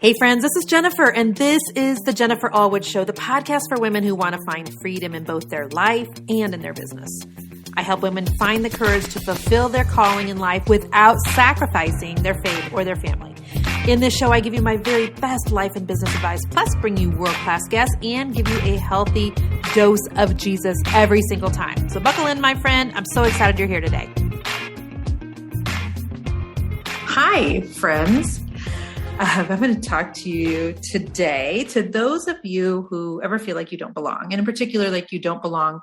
Hey friends, this is Jennifer, and this is the Jennifer Allwood Show, the podcast for women who want to find freedom in both their life and in their business. I help women find the courage to fulfill their calling in life without sacrificing their faith or their family. In this show, I give you my very best life and business advice, plus bring you world-class guests and give you a healthy dose of Jesus every single time. So buckle in, my friend. I'm so excited you're here today. Hi, friends. I'm going to talk to you today, to those of you who ever feel like you don't belong, and in particular, like you don't belong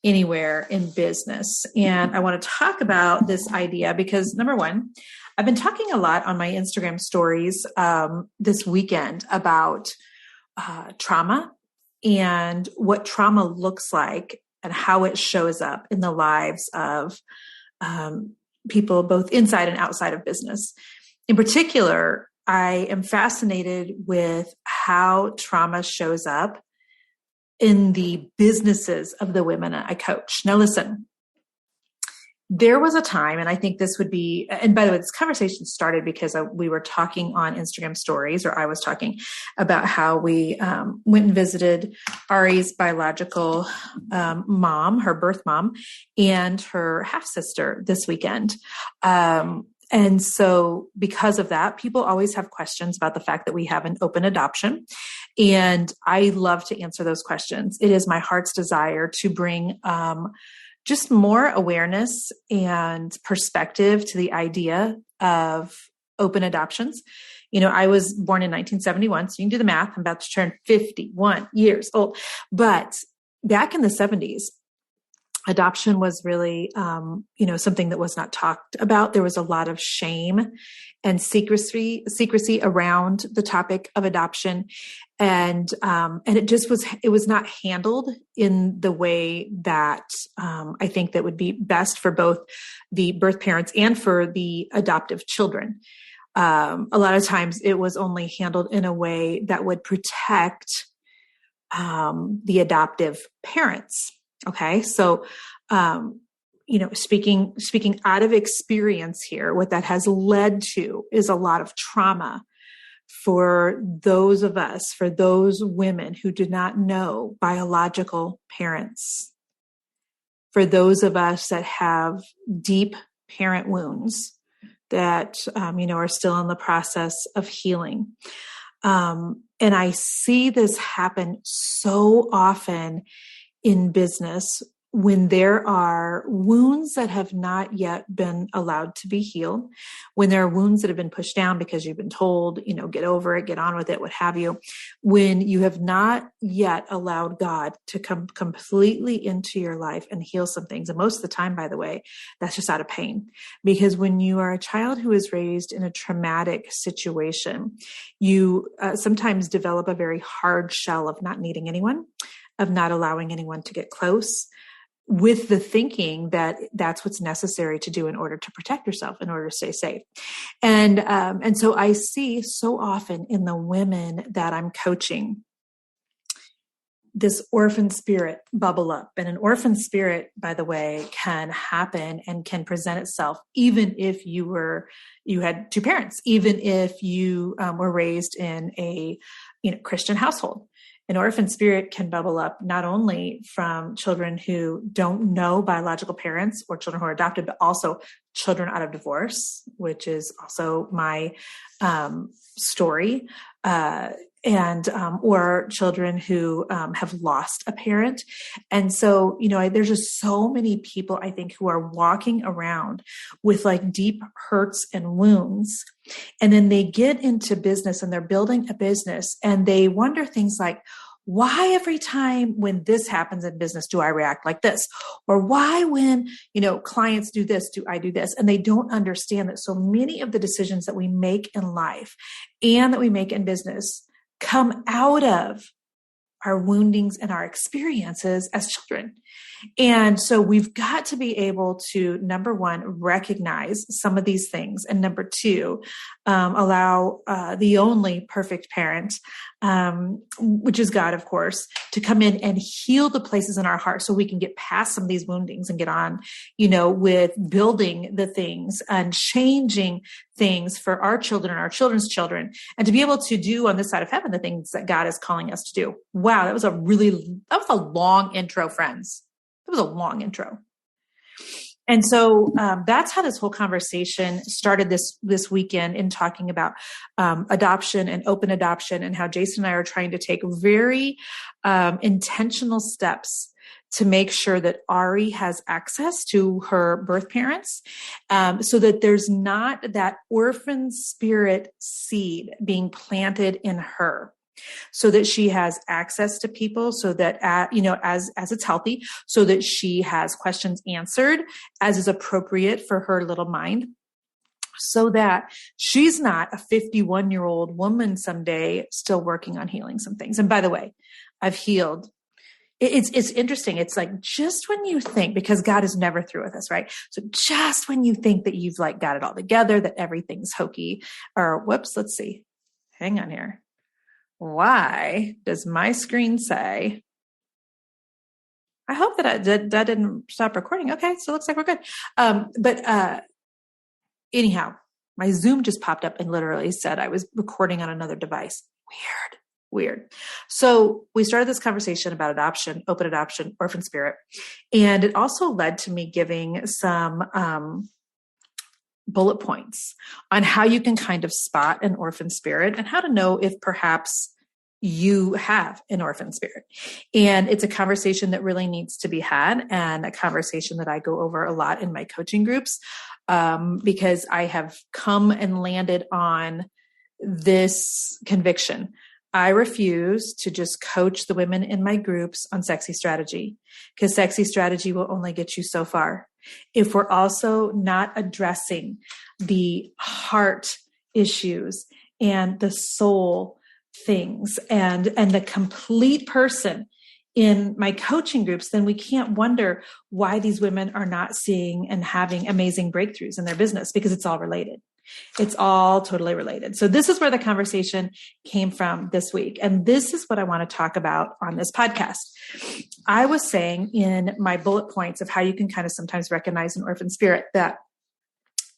anywhere in business. And I want to talk about this idea because, number one, I've been talking a lot on my Instagram stories this weekend about trauma and what trauma looks like and how it shows up in the lives of people both inside and outside of business. In particular, I am fascinated with how trauma shows up in the businesses of the women I coach. Now, listen, there was a time, and I think this would be, and by the way, this conversation started because we were talking on Instagram stories, or I was talking about how we went and visited Ari's biological mom, her birth mom, and her half-sister this weekend. And so because of that, people always have questions about the fact that we have an open adoption. And I love to answer those questions. It is my heart's desire to bring just more awareness and perspective to the idea of open adoptions. You know, I was born in 1971, so you can do the math. I'm about to turn 51 years old. But back in the 70s, adoption was really, something that was not talked about. There was a lot of shame and secrecy around the topic of adoption. And it was not handled in the way that I think that would be best for both the birth parents and for the adoptive children. A lot of times it was only handled in a way that would protect the adoptive parents. Okay. So, speaking out of experience here, what that has led to is a lot of trauma for those of us, for those women who did not know biological parents, for those of us that have deep parent wounds that, are still in the process of healing. And I see this happen so often in business when there are wounds that have not yet been allowed to be healed, when there are wounds that have been pushed down because you've been told, get over it, get on with it, what have you, when you have not yet allowed God to come completely into your life and heal some things. And most of the time, by the way, that's just out of pain. Because when you are a child who is raised in a traumatic situation, you sometimes develop a very hard shell of not needing anyone, of not allowing anyone to get close, with the thinking that that's what's necessary to do in order to protect yourself, in order to stay safe. And so I see so often in the women that I'm coaching, this orphan spirit bubble up. And an orphan spirit, by the way, can happen and can present itself even if you had two parents, even if you were raised in a Christian household. An orphan spirit can bubble up not only from children who don't know biological parents or children who are adopted, but also children out of divorce, which is also my story, or children who have lost a parent. And so, there's just so many people, I think, who are walking around with like deep hurts and wounds. And then they get into business and they're building a business and they wonder things like, why every time when this happens in business do I react like this? Or why when, clients do this, do I do this? And they don't understand that so many of the decisions that we make in life and that we make in business come out of our woundings and our experiences as children. And so we've got to be able to, number one, recognize some of these things. And number two, allow the only perfect parent, which is God, of course, to come in and heal the places in our heart so we can get past some of these woundings and get on, with building the things and changing things for our children and our children's children, and to be able to do on this side of heaven the things that God is calling us to do. Wow, that was a long intro, friends. It was a long intro. And so that's how this whole conversation started this weekend, in talking about adoption and open adoption, and how Jason and I are trying to take very intentional steps to make sure that Ari has access to her birth parents, so that there's not that orphan spirit seed being planted in her, so that she has access to people, so that, as it's healthy, so that she has questions answered as is appropriate for her little mind, so that she's not a 51-year-old woman someday still working on healing some things. And by the way, I've healed. It's interesting. It's like, just when you think, because God is never through with us, right? So just when you think that you've got it all together, that everything's hokey, or whoops, let's see. Hang on here. Why does my screen say, I hope that that didn't stop recording. Okay, so it looks like we're good. But anyhow, my Zoom just popped up and literally said I was recording on another device. Weird. So we started this conversation about adoption, open adoption, orphan spirit. And it also led to me giving some bullet points on how you can kind of spot an orphan spirit and how to know if perhaps you have an orphan spirit. And it's a conversation that really needs to be had, and a conversation that I go over a lot in my coaching groups, because I have come and landed on this conviction. I refuse to just coach the women in my groups on sexy strategy, because sexy strategy will only get you so far. If we're also not addressing the heart issues and the soul things and the complete person in my coaching groups, then we can't wonder why these women are not seeing and having amazing breakthroughs in their business, because it's all related. It's all totally related. So this is where the conversation came from this week. And this is what I want to talk about on this podcast. I was saying in my bullet points of how you can kind of sometimes recognize an orphan spirit, that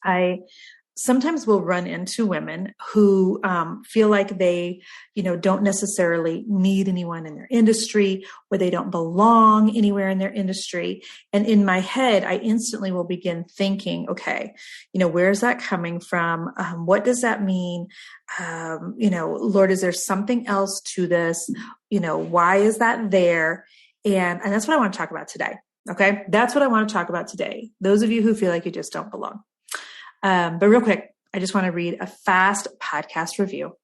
I sometimes will run into women who feel like they, don't necessarily need anyone in their industry, or they don't belong anywhere in their industry. And in my head, I instantly will begin thinking, okay, where is that coming from? What does that mean? Lord, is there something else to this? Why is that there? And that's what I want to talk about today. Okay. That's what I want to talk about today. Those of you who feel like you just don't belong. But real quick, I just want to read a fast podcast review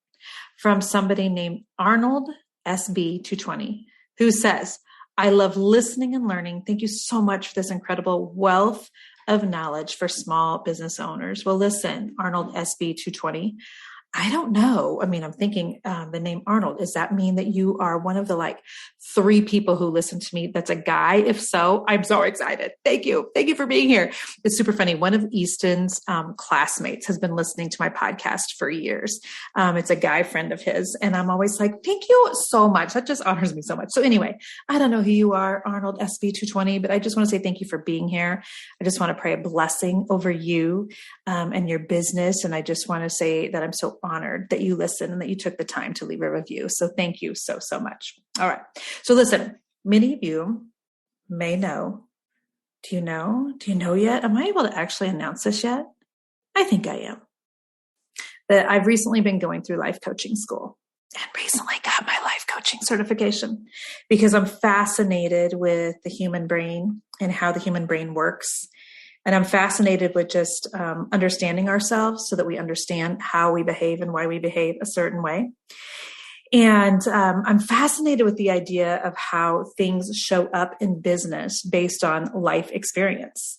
from somebody named Arnold SB220, who says, I love listening and learning. Thank you so much for this incredible wealth of knowledge for small business owners. Well, listen, Arnold SB220, I don't know. I mean, I'm thinking the name Arnold, does that mean that you are one of the 3 people who listen to me that's a guy? If so, I'm so excited. Thank you. Thank you for being here. It's super funny. One of Easton's classmates has been listening to my podcast for years. It's a guy friend of his. And I'm always like, thank you so much. That just honors me so much. So anyway, I don't know who you are, Arnold SB220, but I just want to say thank you for being here. I just want to pray a blessing over you and your business. And I just want to say that I'm so honored that you listened and that you took the time to leave a review. So thank you so, so much. All right. So listen, many of you may know. Do you know yet? Am I able to actually announce this yet? I think I am. That I've recently been going through life coaching school and recently got my life coaching certification, because I'm fascinated with the human brain and how the human brain works. And I'm fascinated with just understanding ourselves so that we understand how we behave and why we behave a certain way. And I'm fascinated with the idea of how things show up in business based on life experience.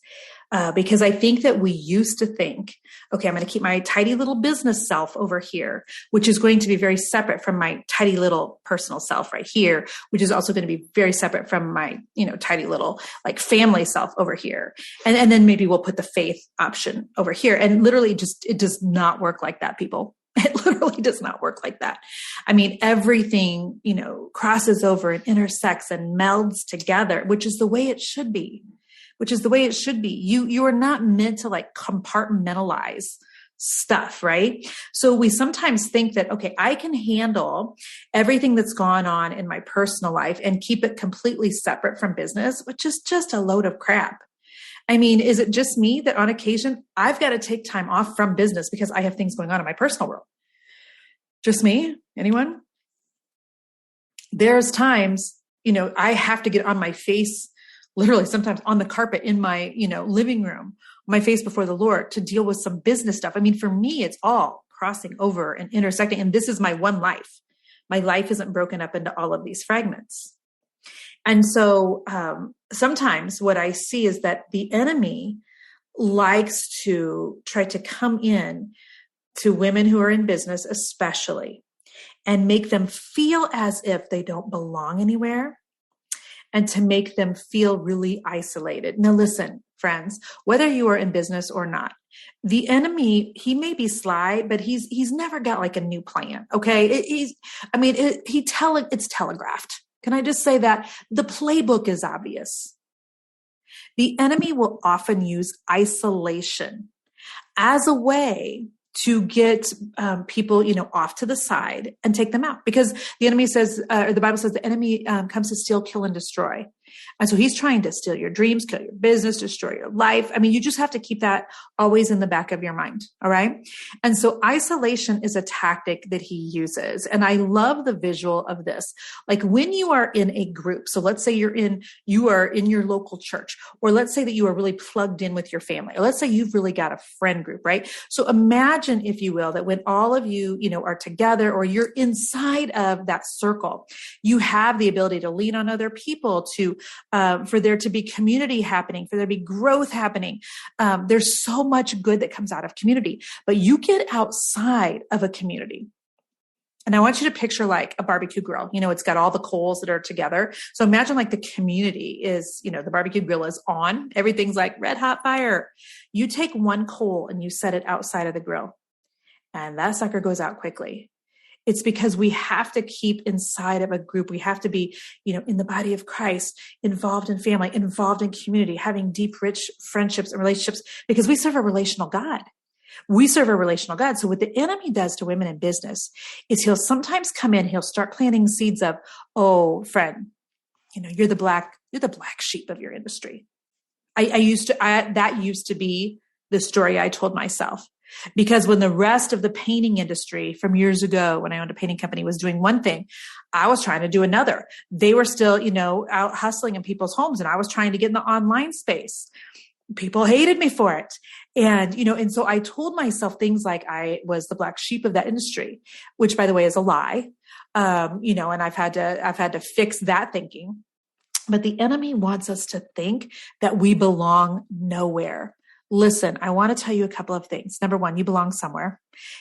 Because I think that we used to think, okay, I'm going to keep my tidy little business self over here, which is going to be very separate from my tidy little personal self right here, which is also going to be very separate from my, tidy little like family self over here. And then maybe we'll put the faith option over here. And literally it does not work like that, people. It literally does not work like that. I mean, everything, crosses over and intersects and melds together, which is the way it should be. You are not meant to like compartmentalize stuff, right? So we sometimes think that, okay, I can handle everything that's gone on in my personal life and keep it completely separate from business, which is just a load of crap. I mean, is it just me that on occasion I've got to take time off from business because I have things going on in my personal world? Just me? Anyone? There's times, I have to get on my face, literally sometimes on the carpet in my, living room, my face before the Lord to deal with some business stuff. I mean, for me, it's all crossing over and intersecting. And this is my one life. My life isn't broken up into all of these fragments. And so sometimes what I see is that the enemy likes to try to come in to women who are in business, especially, and make them feel as if they don't belong anywhere, and to make them feel really isolated. Now, listen, friends, whether you are in business or not, the enemy, he may be sly, but he's never got like a new plan. Okay. It's telegraphed. Can I just say that the playbook is obvious? The enemy will often use isolation as a way to get people, off to the side and take them out, because the enemy says, or the Bible says, the enemy comes to steal, kill, and destroy. And so he's trying to steal your dreams, kill your business, destroy your life. I mean, you just have to keep that always in the back of your mind. All right. And so isolation is a tactic that he uses. And I love the visual of this. Like when you are in a group, so let's say you are in your local church, or let's say that you are really plugged in with your family, or let's say you've really got a friend group, right? So imagine, if you will, that when all of you, are together, or you're inside of that circle, you have the ability to lean on other people, for there to be community happening, for there to be growth happening. There's so much good that comes out of community, but you get outside of a community. And I want you to picture like a barbecue grill. It's got all the coals that are together. So imagine like the community is, the barbecue grill is on. Everything's like red hot fire. You take one coal and you set it outside of the grill, and that sucker goes out quickly. It's because we have to keep inside of a group. We have to be, in the body of Christ, involved in family, involved in community, having deep, rich friendships and relationships, because we serve a relational God. So what the enemy does to women in business is he'll sometimes come in, he'll start planting seeds of, oh, friend, you're the black sheep of your industry. That used to be the story I told myself. Because when the rest of the painting industry from years ago, when I owned a painting company, was doing one thing, I was trying to do another. They were still, out hustling in people's homes, and I was trying to get in the online space. People hated me for it. And so I told myself things like I was the black sheep of that industry, which, by the way, is a lie. And I've had to fix that thinking. But the enemy wants us to think that we belong nowhere. Listen, I want to tell you a couple of things. Number one, you belong somewhere.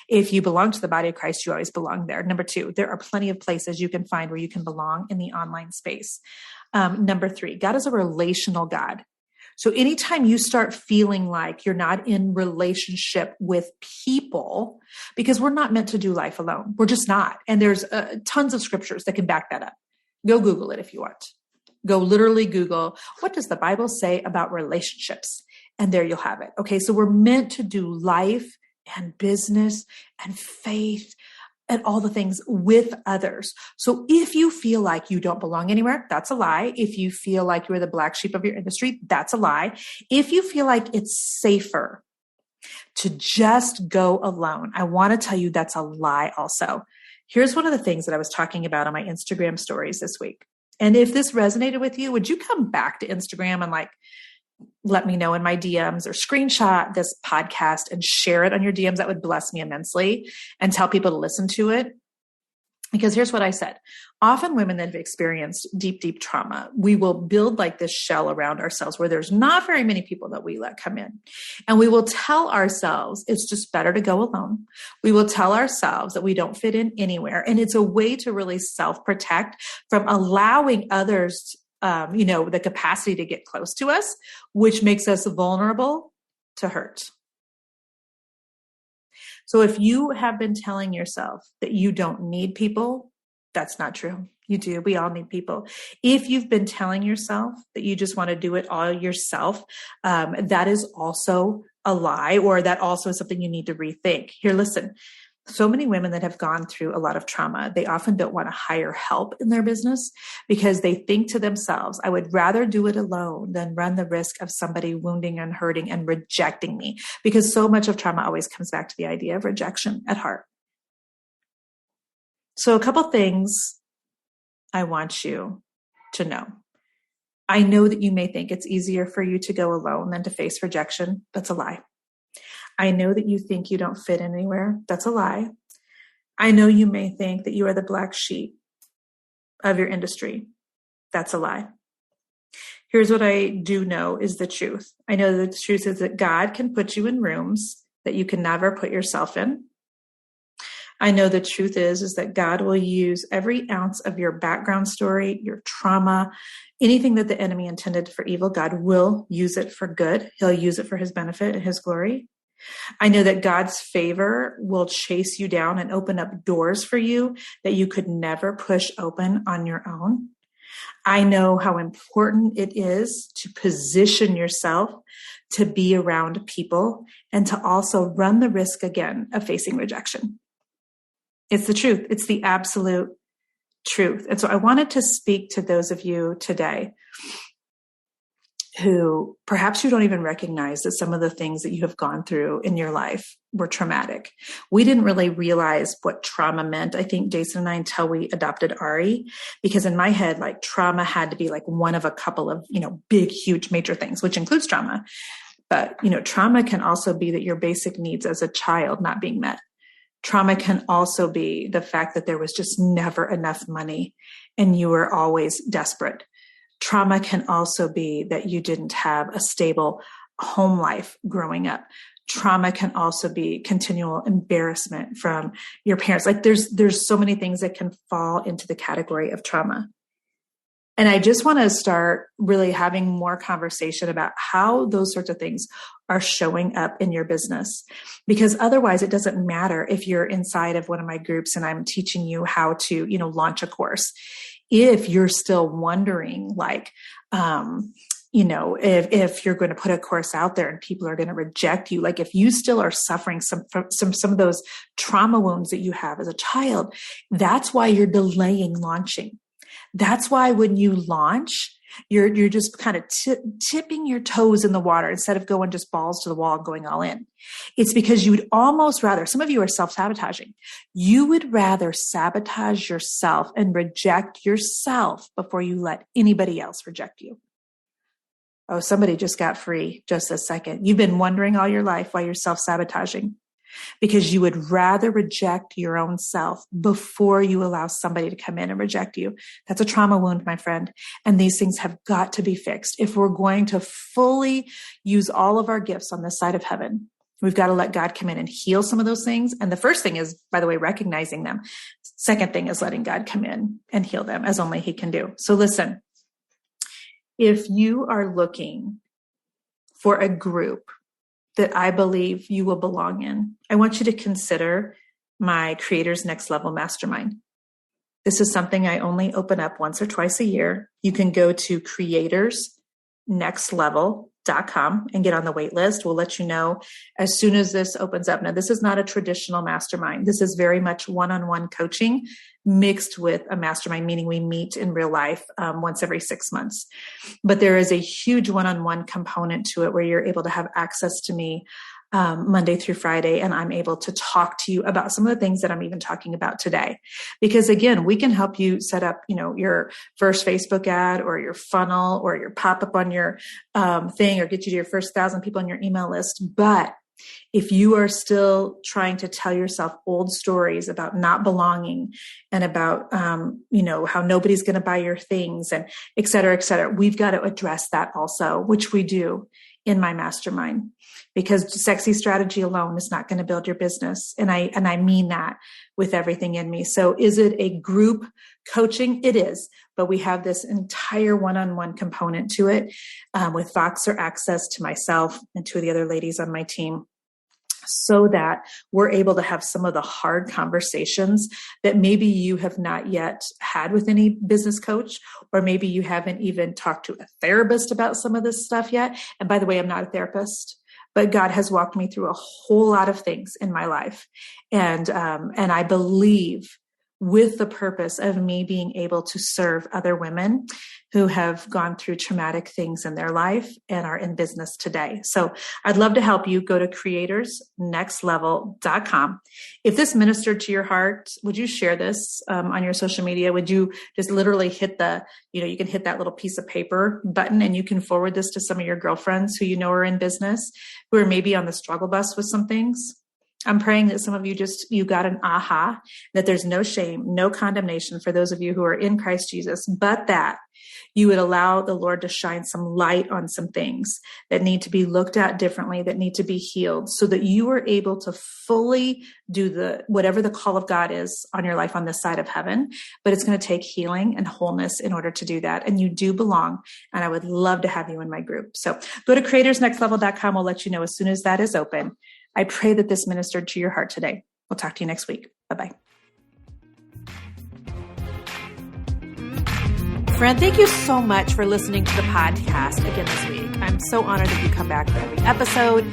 If you belong to the body of Christ, you always belong there. Number two, there are plenty of places you can find where you can belong in the online space. Number three, God is a relational God. So anytime you start feeling like you're not in relationship with people, because we're not meant to do life alone. We're just not. And there's tons of scriptures that can back that up. Go Google it if you want. Go literally Google, what does the Bible say about relationships? And there you'll have it. Okay, so we're meant to do life and business and faith and all the things with others. So if you feel like you don't belong anywhere, that's a lie. If you feel like you're the black sheep of your industry, that's a lie. If you feel like it's safer to just go alone, I want to tell you that's a lie also. Here's one of the things that I was talking about on my Instagram stories this week. And if this resonated with you, would you come back to Instagram and let me know in my DMs, or screenshot this podcast and share it on your DMs? That would bless me immensely, and tell people to listen to it. Because here's what I said. Often women that have experienced deep, deep trauma, we will build like this shell around ourselves where there's not very many people that we let come in. And we will tell ourselves it's just better to go alone. We will tell ourselves that we don't fit in anywhere. And it's a way to really self-protect from allowing others, the capacity to get close to us, which makes us vulnerable to hurt. So if you have been telling yourself that you don't need people, that's not true. You do. We all need people. If you've been telling yourself that you just want to do it all yourself, that is also a lie, or that also is something you need to rethink. Here, listen. So many women that have gone through a lot of trauma, they often don't want to hire help in their business because they think to themselves, I would rather do it alone than run the risk of somebody wounding and hurting and rejecting me, because so much of trauma always comes back to the idea of rejection at heart. So a couple things I want you to know. I know that you may think it's easier for you to go alone than to face rejection. That's a lie. I know that you think you don't fit anywhere. That's a lie. I know you may think that you are the black sheep of your industry. That's a lie. Here's what I do know is the truth. I know that the truth is that God can put you in rooms that you can never put yourself in. I know the truth is that God will use every ounce of your background story, your trauma, anything that the enemy intended for evil. God will use it for good. He'll use it for his benefit and his glory. I know that God's favor will chase you down and open up doors for you that you could never push open on your own. I know how important it is to position yourself to be around people and to also run the risk again of facing rejection. It's the truth. It's the absolute truth. And so I wanted to speak to those of you today who perhaps you don't even recognize that some of the things that you have gone through in your life were traumatic. We didn't really realize what trauma meant, I think, Jason and I, until we adopted Ari, because in my head, like trauma had to be like one of a couple of, big, huge, major things, which includes trauma. But, trauma can also be that your basic needs as a child not being met. Trauma can also be the fact that there was just never enough money and you were always desperate. Trauma can also be that you didn't have a stable home life growing up. Trauma can also be continual embarrassment from your parents. Like there's so many things that can fall into the category of trauma. And I just want to start really having more conversation about how those sorts of things are showing up in your business, because otherwise it doesn't matter if you're inside of one of my groups and I'm teaching you how to, launch a course. If you're still wondering, like, if you're going to put a course out there and people are going to reject you, like if you still are suffering some of those trauma wounds that you have as a child, that's why you're delaying launching. That's why when you launch, you're just kind of tipping your toes in the water instead of going just balls to the wall and going all in. It's because you would almost rather, some of you are self-sabotaging. You would rather sabotage yourself and reject yourself before you let anybody else reject you. Oh, somebody just got free just a second. You've been wondering all your life why you're self-sabotaging, because you would rather reject your own self before you allow somebody to come in and reject you. That's a trauma wound, my friend. And these things have got to be fixed. If we're going to fully use all of our gifts on this side of heaven, we've got to let God come in and heal some of those things. And the first thing is, by the way, recognizing them. Second thing is letting God come in and heal them as only he can do. So listen, if you are looking for a group that I believe you will belong in, I want you to consider my Creators Next Level Mastermind. This is something I only open up once or twice a year. You can go to creatorsnextlevel.com and get on the wait list. We'll let you know as soon as this opens up. Now, this is not a traditional mastermind. This is very much one-on-one coaching mixed with a mastermind, meaning we meet in real life once every 6 months. But there is a huge one-on-one component to it where you're able to have access to me Monday through Friday, and I'm able to talk to you about some of the things that I'm even talking about today. Because again, we can help you set up, your first Facebook ad or your funnel or your pop-up on your thing, or get you to your first 1,000 people on your email list. But If you are still trying to tell yourself old stories about not belonging and about, how nobody's going to buy your things and et cetera, we've got to address that also, which we do in my mastermind, because sexy strategy alone is not going to build your business. And I mean that with everything in me. So is it a group coaching? It is, but we have this entire one-on-one component to it, with Voxer access to myself and two of the other ladies on my team, so that we're able to have some of the hard conversations that maybe you have not yet had with any business coach, or maybe you haven't even talked to a therapist about some of this stuff yet. And by the way, I'm not a therapist, but God has walked me through a whole lot of things in my life. And I believe with the purpose of me being able to serve other women who have gone through traumatic things in their life and are in business today. So I'd love to help you. Go to creatorsnextlevel.com. If this ministered to your heart, would you share this on your social media? Would you just literally hit you can hit that little piece of paper button, and you can forward this to some of your girlfriends who you know are in business, who are maybe on the struggle bus with some things? I'm praying that some of you you got an aha, that there's no shame, no condemnation for those of you who are in Christ Jesus, but that you would allow the Lord to shine some light on some things that need to be looked at differently, that need to be healed, so that you are able to fully do whatever the call of God is on your life on this side of heaven. But it's going to take healing and wholeness in order to do that. And you do belong. And I would love to have you in my group. So go to creatorsnextlevel.com. We'll let you know as soon as that is open. I pray that this ministered to your heart today. We'll talk to you next week. Bye-bye. Friend, thank you so much for listening to the podcast again this week. I'm so honored that you come back for every episode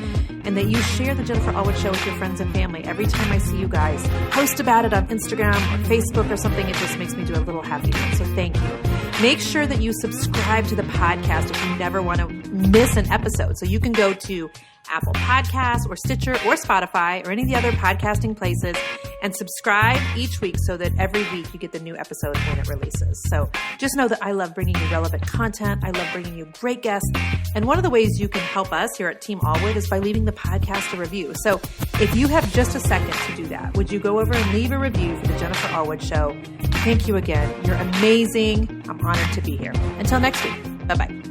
and that you share the Jennifer Allwood Show with your friends and family. Every time I see you guys post about it on Instagram or Facebook or something, it just makes me do a little happy. So thank you. Make sure that you subscribe to the podcast if you never want to miss an episode. So you can go to Apple Podcasts or Stitcher or Spotify or any of the other podcasting places and subscribe each week so that every week you get the new episode when it releases. So just know that I love bringing you relevant content. I love bringing you great guests. And one of the ways you can help us here at Team Allwood is by leaving the podcast a review. So if you have just a second to do that, would you go over and leave a review for the Jennifer Allwood Show? Thank you again. You're amazing. I'm honored to be here. Until next week. Bye-bye.